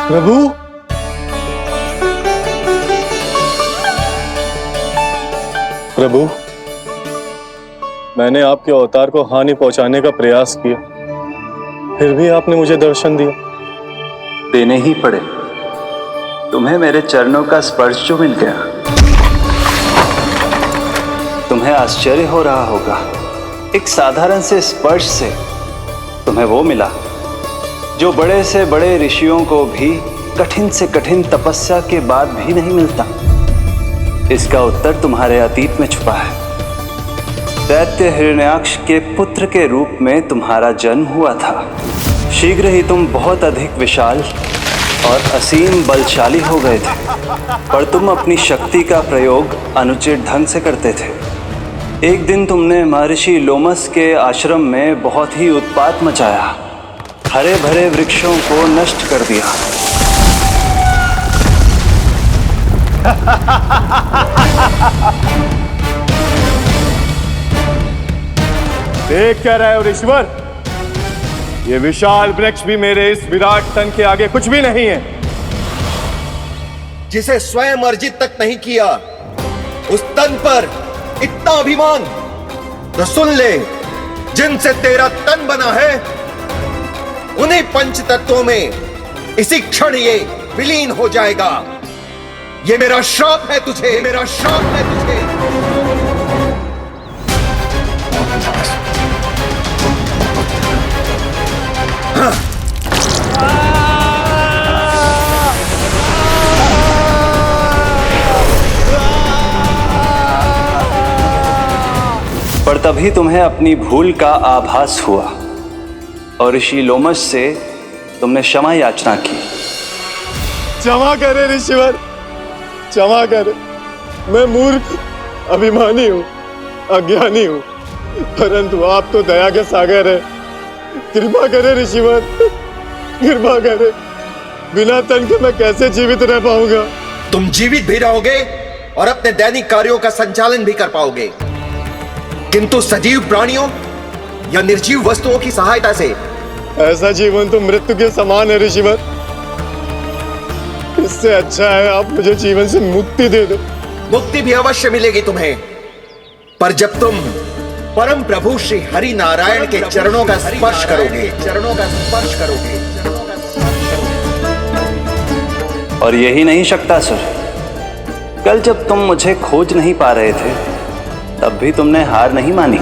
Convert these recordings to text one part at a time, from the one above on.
प्रभु, प्रभु, मैंने आपके अवतार को हानि पहुंचाने का प्रयास किया, फिर भी आपने मुझे दर्शन दिया। देने ही पड़े। तुम्हें मेरे चरणों का स्पर्श जो मिल गया। तुम्हें आश्चर्य हो रहा होगा, एक साधारण से स्पर्श से तुम्हें वो मिला जो बड़े से बड़े ऋषियों को भी कठिन से कठिन तपस्या के बाद भी नहीं मिलता। इसका उत्तर तुम्हारे अतीत में छुपा है। दैत्य हिरण्याक्ष के पुत्र के रूप में तुम्हारा जन्म हुआ था। शीघ्र ही तुम बहुत अधिक विशाल और असीम बलशाली हो गए थे, पर तुम अपनी शक्ति का प्रयोग अनुचित ढंग से करते थे। एक दिन तुमने महर्षि लोमस के आश्रम में बहुत ही उत्पात मचाया, हरे भरे वृक्षों को नष्ट कर दिया। देख क्या रहे हो ऋषिवर? ये विशाल वृक्ष भी मेरे इस विराट तन के आगे कुछ भी नहीं है। जिसे स्वयं अर्जित तक नहीं किया, उस तन पर इतना अभिमान। तो सुन ले, जिनसे तेरा तन बना है, उन्हीं पंच तत्वों में इसी क्षण ये विलीन हो जाएगा। ये मेरा श्राप है तुझे, ये मेरा श्राप है तुझे। पर तभी तुम्हें अपनी भूल का आभास हुआ और ऋषि लोमस से तुमने क्षमा याचना की। क्षमा करे ऋषिवर, क्षमा करे। मैं मूर्ख, अभिमानी हूँ, अज्ञानी हूँ, परंतु आप तो दया के सागर है। कृपा करे ऋषिवर, कृपा करे। बिना तन के मैं कैसे जीवित रह पाऊंगा? तुम जीवित भी रहोगे और अपने दैनिक कार्यों का संचालन भी कर पाओगे, किंतु सजीव प्राणियों या निर्जीव वस्तुओं की सहायता से। ऐसा जीवन तो मृत्यु के समान है ऋषिवर। इससे अच्छा है आप मुझे जीवन से मुक्ति दे दो। मुक्ति भी अवश्य मिलेगी तुम्हें, पर जब तुम परम प्रभु श्री हरि नारायण के चरणों का स्पर्श करोगे, चरणों का स्पर्श करोगे। और यही नहीं शक्तासुर, कल जब तुम मुझे खोज नहीं पा रहे थे, तब भी तुमने हार नहीं मानी।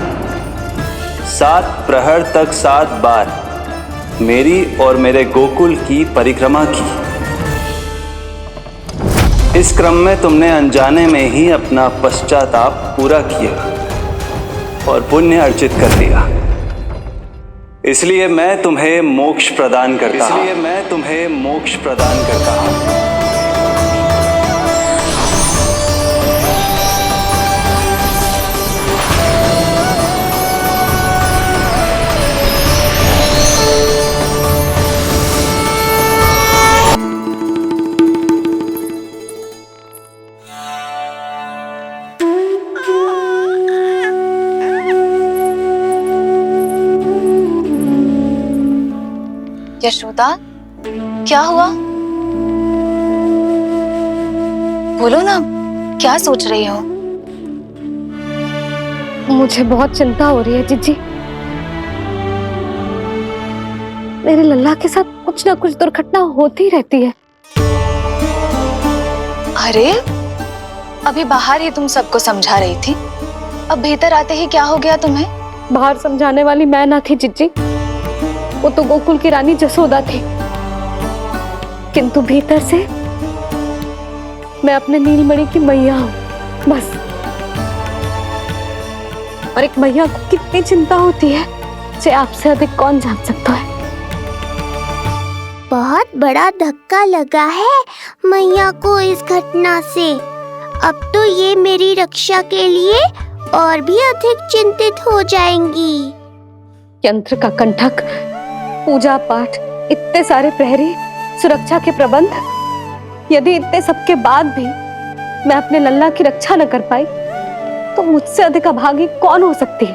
7 प्रहर तक 7 बार मेरी और मेरे गोकुल की परिक्रमा की। इस क्रम में तुमने अनजाने में ही अपना पश्चाताप पूरा किया और पुण्य अर्जित कर लिया। इसलिए मैं तुम्हें मोक्ष प्रदान करता हूं। इसलिए मैं तुम्हें मोक्ष प्रदान करता हूं। यशोदा, क्या हुआ? बोलो ना, क्या सोच रही हो? मुझे बहुत चिंता हो रही है जीजी। मेरे लल्ला के साथ कुछ ना कुछ दुर्घटना होती रहती है। अरे, अभी बाहर ही तुम सबको समझा रही थी, अब भीतर आते ही क्या हो गया तुम्हें? बाहर समझाने वाली मैं ना थी जीजी, वो तो गोकुल की रानी जसोदा थी। किंतु भीतर से मैं अपने नीलमणि की मैया हूं, बस। और एक मैया को कितनी चिंता होती है, इसे आपसे अधिक कौन जान सकता है। बहुत बड़ा धक्का लगा है मैया को इस घटना से। अब तो ये मेरी रक्षा के लिए और भी अधिक चिंतित हो जाएंगी। यंत्र का कंठक, पूजा पाठ, इतने सारे प्रहरी, सुरक्षा के प्रबंध, यदि इतने सबके बाद भी मैं अपने लल्ला की रक्षा न कर पाई, तो मुझसे अधिक अभागी कौन हो सकती है?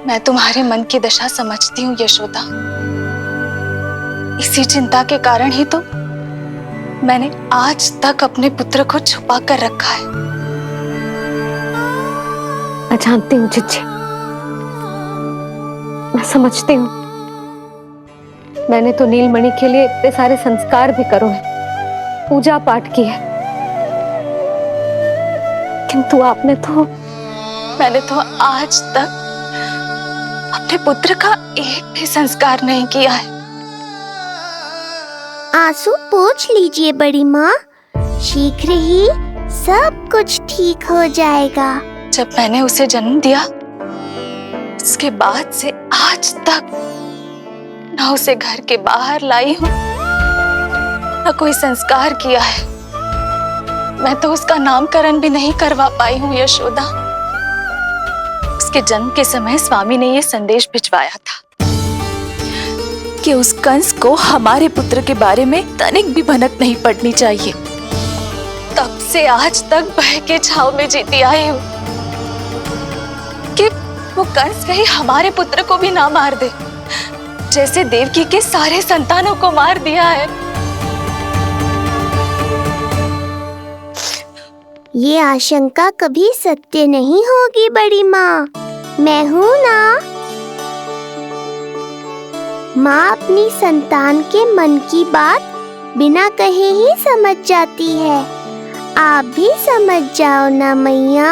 मैं तुम्हारे मन की दशा समझती हूँ यशोदा। इसी चिंता के कारण ही तो मैंने आज तक अपने पुत्र को छुपा कर रखा है। मैं जानती हूँ जिज्जी, मैं समझती हूँ। मैंने तो नीलमणि के लिए इतने सारे संस्कार भी करो है, पूजा पाठ की है, किंतु मैंने तो आज तक अपने पुत्र का एक भी संस्कार नहीं किया है। आंसू पोंछ लीजिए बड़ी माँ, शीघ्र ही सब कुछ ठीक हो जाएगा। जब मैंने उसे जन्म दिया उसके बाद से आज तक न उसे घर के बाहर लाई हूँ न कोई संस्कार किया है। मैं तो उसका नामकरण भी नहीं करवा पाई हूँ यशोदा। उसके जन्म के समय स्वामी ने यह संदेश भिजवाया था कि उस कंस को हमारे पुत्र के बारे में तनिक भी भनक नहीं पड़नी चाहिए। तब से आज तक भय के छाव में जीती आई हूँ कि वो कंस कहीं हमारे पुत्र को भी ना मार दे, जैसे देवकी के सारे संतानों को मार दिया है। ये आशंका कभी सत्य नहीं होगी बड़ी माँ, मैं हूँ ना। माँ अपनी संतान के मन की बात बिना कहे ही समझ जाती है। आप भी समझ जाओ ना मैया।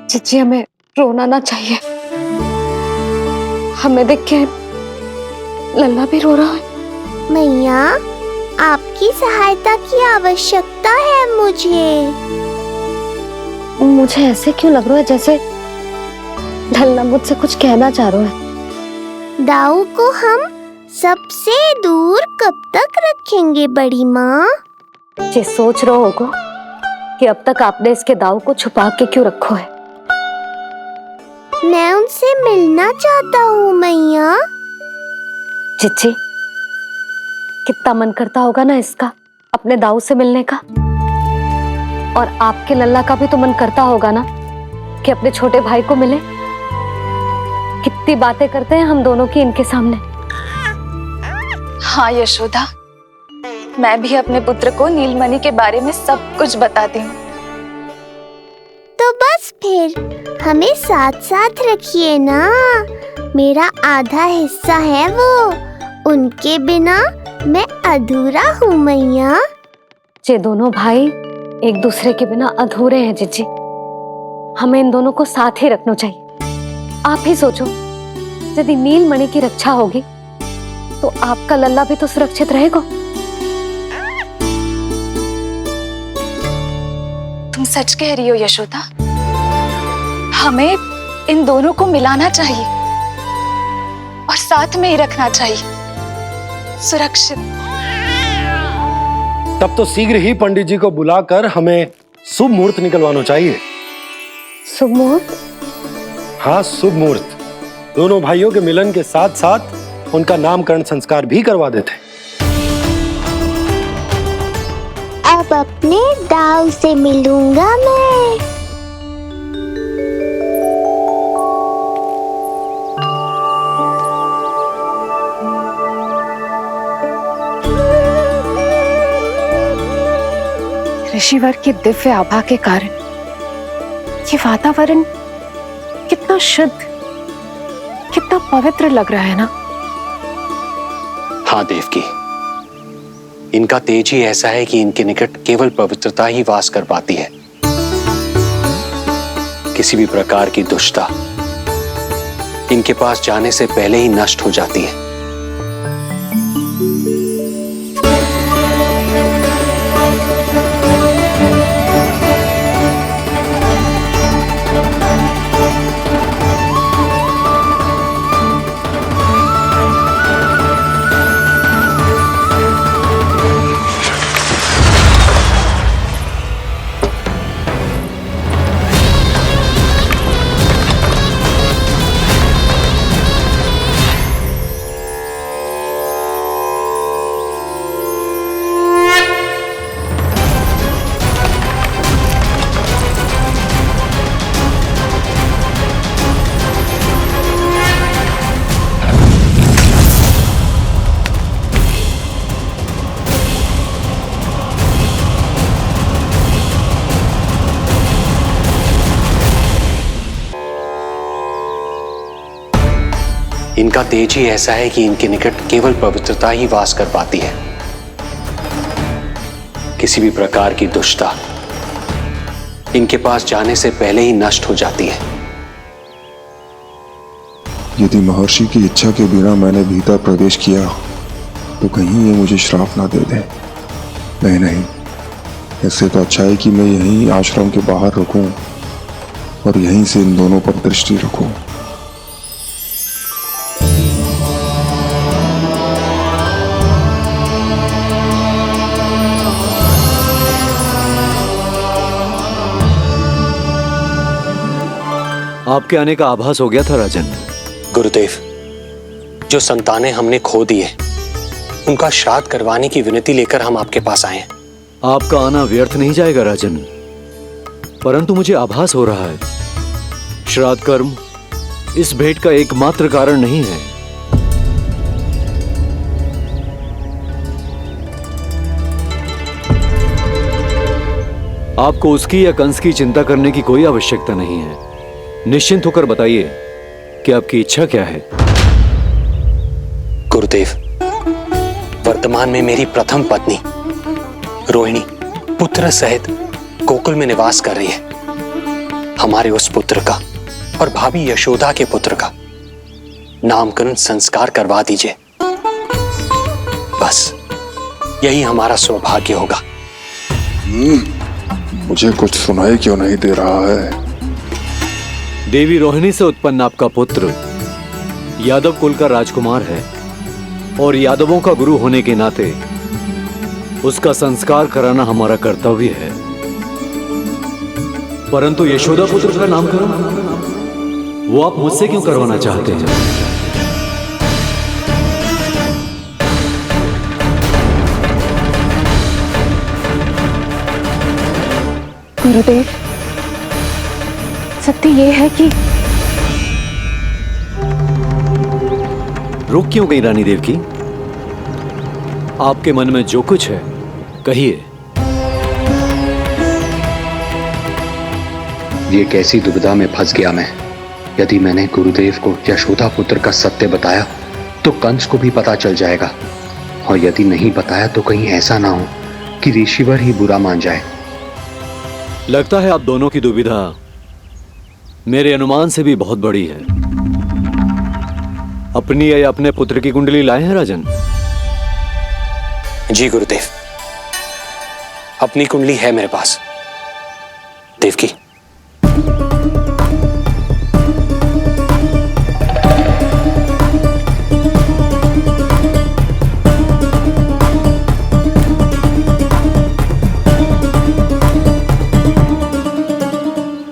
जिज्जी, हमें रोना ना चाहिए। हमें देख के लल्ला भी रो रहा है। मैया, आपकी सहायता की आवश्यकता है मुझे ऐसे क्यों लग रहा है जैसे लल्ला मुझसे कुछ कहना चाह रहा है। दाऊ को हम सबसे दूर कब तक रखेंगे बड़ी माँ? ये सोच रहा होगा कि अब तक आपने इसके दाऊ को छुपा के क्यों रखो है। मैं उनसे मिलना चाहता हूँ मैया। जिज्जी, कितना मन करता होगा ना इसका अपने दाऊ से मिलने का। और आपके लल्ला का भी तो मन करता होगा ना कि अपने छोटे भाई को मिले। कितनी बातें करते हैं हम दोनों की इनके सामने। हाँ यशोदा, मैं भी अपने पुत्र को नीलमणि के बारे में सब कुछ बताती हूँ। तो बस फिर हमें साथ साथ रखिए ना। मेरा आधा हिस्सा है वो, उनके बिना मैं अधूरा हूँ मैया। ये दोनों भाई एक दूसरे के बिना अधूरे हैं जिज्जी। हमें इन दोनों को साथ ही रखना चाहिए। आप ही सोचो, यदि नीलमणि की रक्षा होगी तो आपका लल्ला भी तो सुरक्षित रहेगा। तुम सच कह रही हो यशोदा। हमें इन दोनों को मिलाना चाहिए और साथ में ही रखना चाहिए, सुरक्षित। तब तो शीघ्र ही पंडित जी को बुलाकर हमें शुभ मुहूर्त निकलवाना चाहिए। शुभ मुहूर्त? हाँ, शुभ मुहूर्त। दोनों भाइयों के मिलन के साथ साथ उनका नामकरण संस्कार भी करवा देते। अब अपने दाऊ से मिलूंगा मैं। ऋषिवर की दिव्य आभा के कारण ये वातावरण कितना शुद्ध, कितना पवित्र लग रहा है ना। हाँ देवकी, इनका तेज ही ऐसा है कि इनके निकट केवल पवित्रता ही वास कर पाती है। किसी भी प्रकार की दुष्टता इनके पास जाने से पहले ही नष्ट हो जाती है। इनका तेज ही ऐसा है कि इनके निकट केवल पवित्रता ही वास कर पाती है। किसी भी प्रकार की दुष्टता इनके पास जाने से पहले ही नष्ट हो जाती है। यदि महर्षि की इच्छा के बिना मैंने भीतर प्रवेश किया तो कहीं ये मुझे श्राप ना दे दे। नहीं नहीं, इससे तो अच्छा है कि मैं यहीं आश्रम के बाहर रुकूं और यहीं से इन दोनों पर दृष्टि रखूं। आपके आने का आभास हो गया था राजन। गुरुदेव, जो संतानें हमने खो दी है उनका श्राद्ध करवाने की विनती लेकर हम आपके पास आए हैं। आपका आना व्यर्थ नहीं जाएगा राजन, परंतु मुझे आभास हो रहा है श्राद्ध कर्म इस भेंट का एकमात्र कारण नहीं है। आपको उसकी या कंस की चिंता करने की कोई आवश्यकता नहीं है। निश्चिंत होकर बताइए कि आपकी इच्छा क्या है। गुरुदेव, वर्तमान में मेरी प्रथम पत्नी रोहिणी पुत्र सहित गोकुल में निवास कर रही है। हमारे उस पुत्र का और भाभी यशोदा के पुत्र का नामकरण संस्कार करवा दीजिए। बस यही हमारा सौभाग्य होगा। मुझे कुछ सुनाई क्यों नहीं दे रहा है? देवी रोहिणी से उत्पन्न आपका पुत्र यादव कुल का राजकुमार है और यादवों का गुरु होने के नाते उसका संस्कार कराना हमारा कर्तव्य है। परंतु यशोदा पुत्र का नामकरण वो आप मुझसे क्यों करवाना चाहते हैं? गुरुदेव, सत्य ये है कि रुक क्यों गई रानी देव की? आपके मन में जो कुछ है कहिए। ये कैसी दुविधा में फंस गया मैं। यदि मैंने गुरुदेव को यशोदा पुत्र का सत्य बताया तो कंस को भी पता चल जाएगा, और यदि नहीं बताया तो कहीं ऐसा ना हो कि ऋषिवर ही बुरा मान जाए। लगता है आप दोनों की दुविधा मेरे अनुमान से भी बहुत बड़ी है। अपनी या अपने पुत्र की कुंडली लाए हैं राजन? जी गुरुदेव, अपनी कुंडली है मेरे पास। देवकी,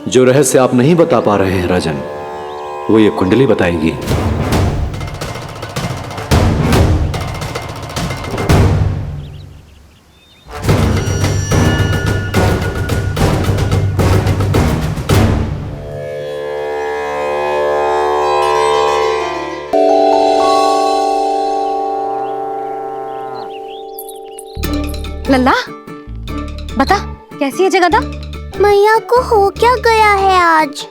जो रहस्य आप नहीं बता पा रहे हैं राजन, वो ये कुंडली बताएगी। लल्ला, बता कैसी है जगदा? मैया को हो क्या गया है आज?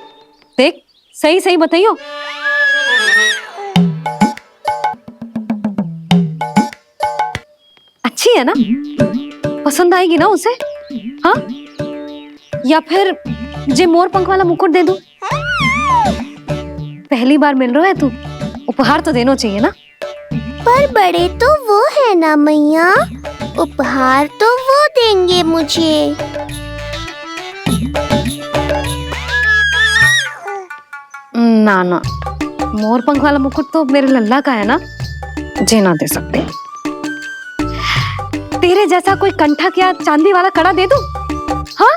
देख, सही सही बताइयो। अच्छी है ना? पसंद आएगी ना उसे? हाँ? या फिर जे मोर पंख वाला मुकुट दे दूं? पहली बार मिल रहा है तू, उपहार तो देना चाहिए ना? पर बड़े तो वो है ना मैया, उपहार तो वो देंगे मुझे। ना ना, मोर पंख वाला मुकुट तो मेरे लल्ला का है ना, जे ना दे सकते। तेरे जैसा कोई कंठक या चांदी वाला कड़ा दे दूं? हाँ?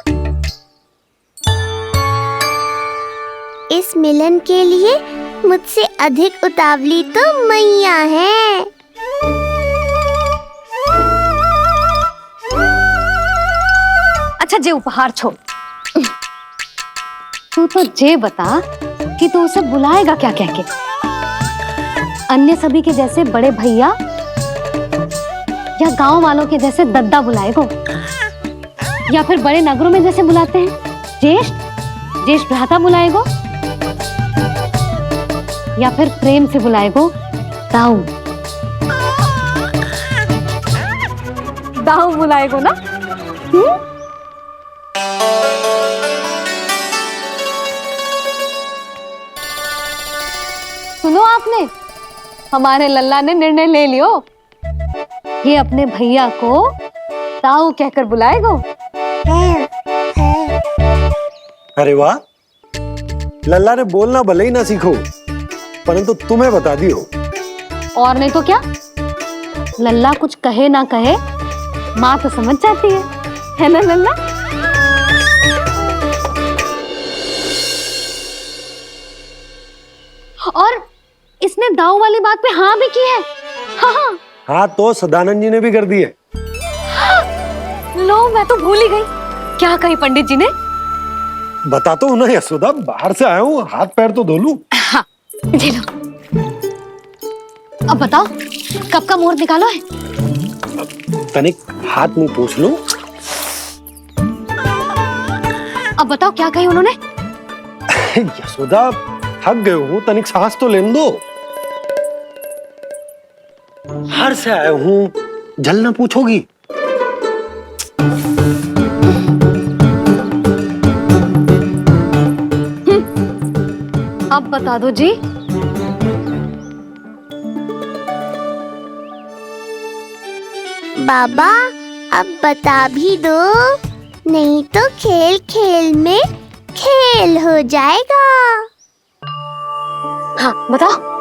इस मिलन के लिए मुझसे अधिक उतावली तो मैया है। अच्छा, जे उपहार छोड़, तू तो जे बता कि तू उसे बुलाएगा क्या कह के? अन्य सभी के जैसे बड़े भैया या गांव वालों के जैसे दद्दा बुलाएगो, या फिर बड़े नगरों में जैसे बुलाते हैं ज्येष्ठ भ्राता बुलाएगो? या फिर प्रेम से बुलाएगो दाऊ? दाऊ बुलाएगो ना? सुनो आपने, हमारे लल्ला ने निर्णय ले लियो, ये अपने भैया को दाऊ कहकर बुलाएगो। अरे वाह, लल्ला ने बोलना भले ही ना सीखो, परंतु तुम्हें बता दियो। और नहीं तो क्या, लल्ला कुछ कहे ना कहे माँ तो समझ जाती है ना लल्ला? और इसने दाऊ वाली बात पे हाँ भी की है। हाँ हाँ तो सदानंद जी ने भी कर दी है। लो, मैं तो भूल ही गई, क्या कही पंडित जी ने? बता तो ना यशोदा, बाहर से आया हूँ, हाथ पैर तो धो लूं। हाँ, ये लो। अब बताओ, कब का मुहूर्त निकालो है? तनिक हाथ मुंह पूछ लो। अब बताओ क्या कही उन्होंने? यशोदा थक गए हूँ, तनिक सांस तो लेने दो। बाहर से आया हूँ, जलना पूछोगी? अब बता दो जी। बाबा अब बता भी दो, नहीं तो खेल खेल में खेल हो जाएगा। हाँ बताओ।